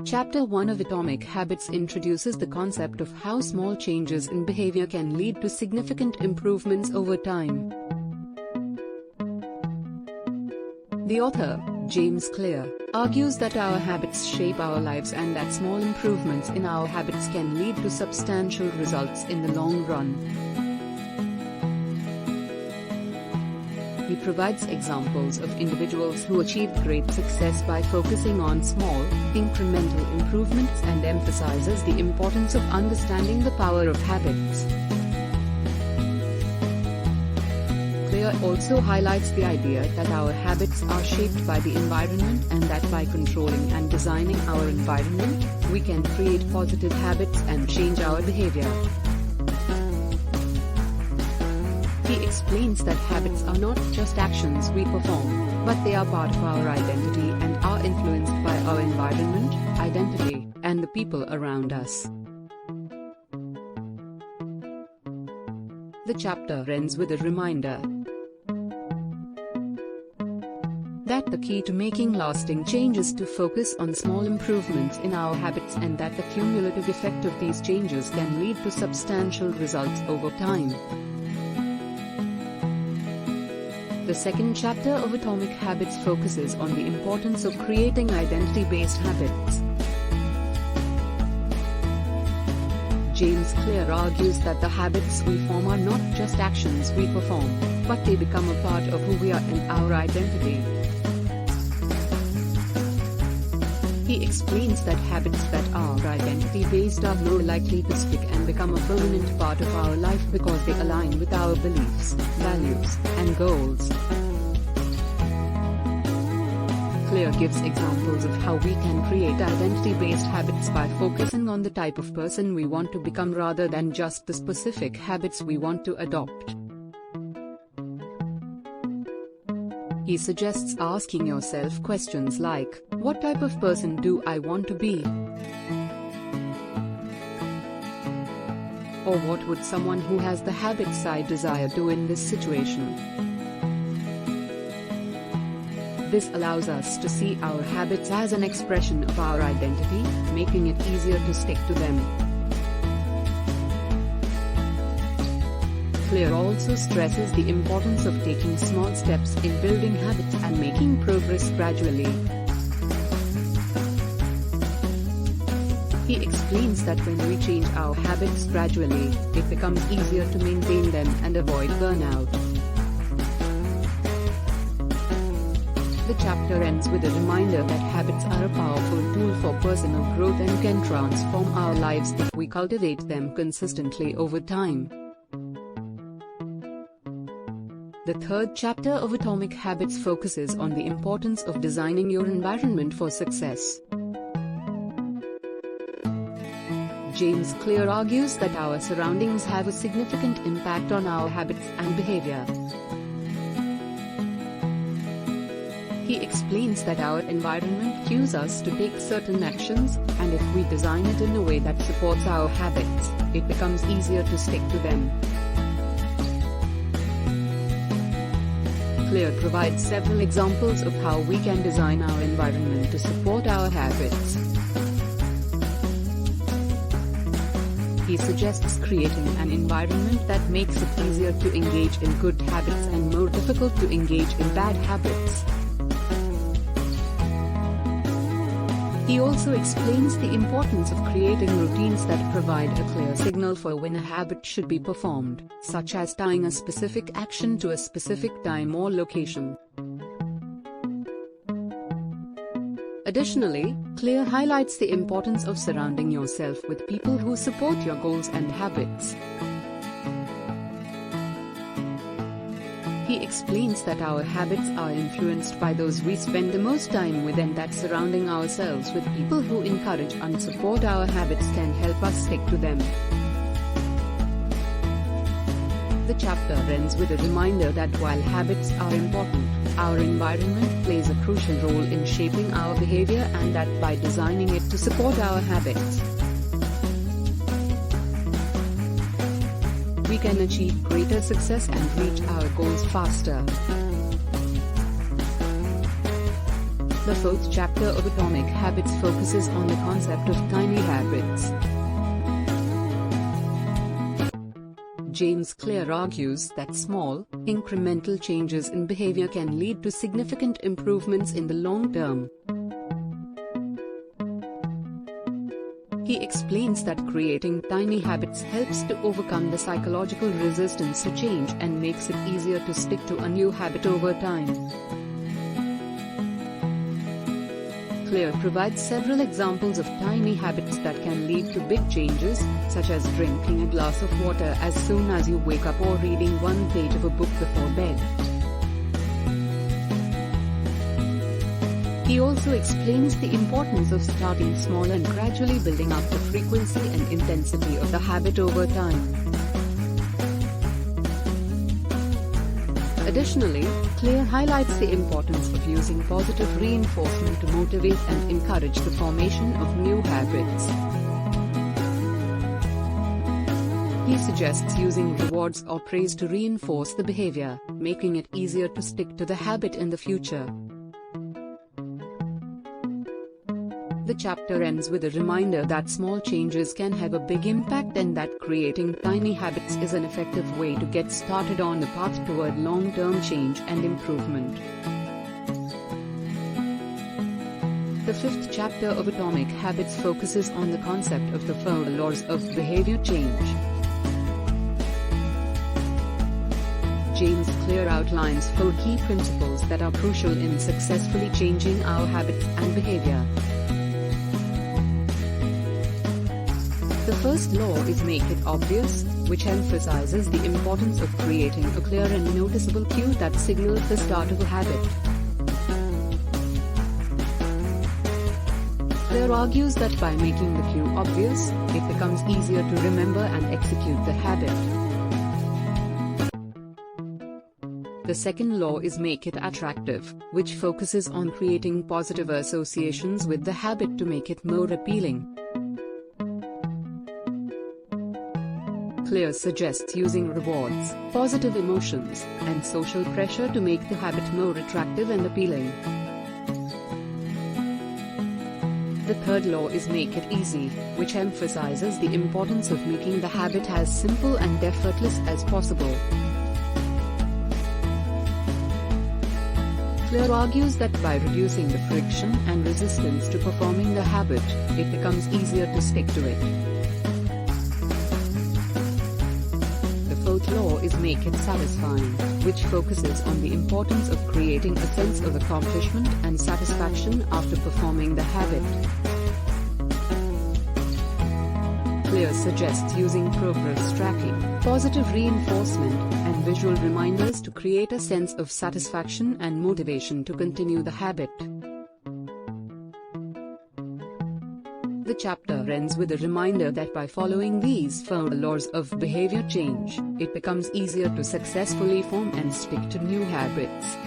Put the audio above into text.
Chapter 1 of Atomic Habits introduces the concept of how small changes in behavior can lead to significant improvements over time. The author, James Clear, argues that our habits shape our lives and that small improvements in our habits can lead to substantial results in the long run. He provides examples of individuals who achieved great success by focusing on small, incremental improvements and emphasizes the importance of understanding the power of habits. Clear also highlights the idea that our habits are shaped by the environment and that by controlling and designing our environment, we can create positive habits and change our behavior. He explains that habits are not just actions we perform, but they are part of our identity and are influenced by our environment, identity, and the people around us. The chapter ends with a reminder that the key to making lasting change is to focus on small improvements in our habits and that the cumulative effect of these changes can lead to substantial results over time. The second chapter of Atomic Habits focuses on the importance of creating identity-based habits. James Clear argues that the habits we form are not just actions we perform, but they become a part of who we are and our identity. He explains that habits that are identity-based are more likely to stick and become a permanent part of our life because they align with our beliefs, values, and goals. Clear gives examples of how we can create identity-based habits by focusing on the type of person we want to become rather than just the specific habits we want to adopt. He suggests asking yourself questions like, what type of person do I want to be? Or what would someone who has the habits I desire do in this situation? This allows us to see our habits as an expression of our identity, making it easier to stick to them. Clear also stresses the importance of taking small steps in building habits and making progress gradually. He explains that when we change our habits gradually, it becomes easier to maintain them and avoid burnout. The chapter ends with a reminder that habits are a powerful tool for personal growth and can transform our lives if we cultivate them consistently over time. The third chapter of Atomic Habits focuses on the importance of designing your environment for success. James Clear argues that our surroundings have a significant impact on our habits and behavior. He explains that our environment cues us to take certain actions, and if we design it in a way that supports our habits, it becomes easier to stick to them. Clear provides several examples of how we can design our environment to support our habits. He suggests creating an environment that makes it easier to engage in good habits and more difficult to engage in bad habits. He also explains the importance of creating routines that provide a clear signal for when a habit should be performed, such as tying a specific action to a specific time or location. Additionally, Clear highlights the importance of surrounding yourself with people who support your goals and habits. He explains that our habits are influenced by those we spend the most time with and that surrounding ourselves with people who encourage and support our habits can help us stick to them. The chapter ends with a reminder that while habits are important, our environment plays a crucial role in shaping our behavior and that by designing it to support our habits, we can achieve greater success and reach our goals faster. The fourth chapter of Atomic Habits focuses on the concept of tiny habits. James Clear argues that small, incremental changes in behavior can lead to significant improvements in the long term. He explains that creating tiny habits helps to overcome the psychological resistance to change and makes it easier to stick to a new habit over time. Clear provides several examples of tiny habits that can lead to big changes, such as drinking a glass of water as soon as you wake up or reading one page of a book before bed. He also explains the importance of starting small and gradually building up the frequency and intensity of the habit over time. Additionally, Clear highlights the importance of using positive reinforcement to motivate and encourage the formation of new habits. He suggests using rewards or praise to reinforce the behavior, making it easier to stick to the habit in the future. The chapter ends with a reminder that small changes can have a big impact and that creating tiny habits is an effective way to get started on the path toward long-term change and improvement. The fifth chapter of Atomic Habits focuses on the concept of the 4 laws of behavior change. James Clear outlines 4 key principles that are crucial in successfully changing our habits and behavior. The first law is make it obvious, which emphasizes the importance of creating a clear and noticeable cue that signals the start of a habit. Clear argues that by making the cue obvious, it becomes easier to remember and execute the habit. The second law is make it attractive, which focuses on creating positive associations with the habit to make it more appealing. Clear suggests using rewards, positive emotions, and social pressure to make the habit more attractive and appealing. The third law is make it easy, which emphasizes the importance of making the habit as simple and effortless as possible. Clear argues that by reducing the friction and resistance to performing the habit, it becomes easier to stick to it. The fourth law is make it satisfying, which focuses on the importance of creating a sense of accomplishment and satisfaction after performing the habit. Clear suggests using progress tracking, positive reinforcement, and visual reminders to create a sense of satisfaction and motivation to continue the habit. The chapter ends with a reminder that by following these 4 laws of behavior change, it becomes easier to successfully form and stick to new habits.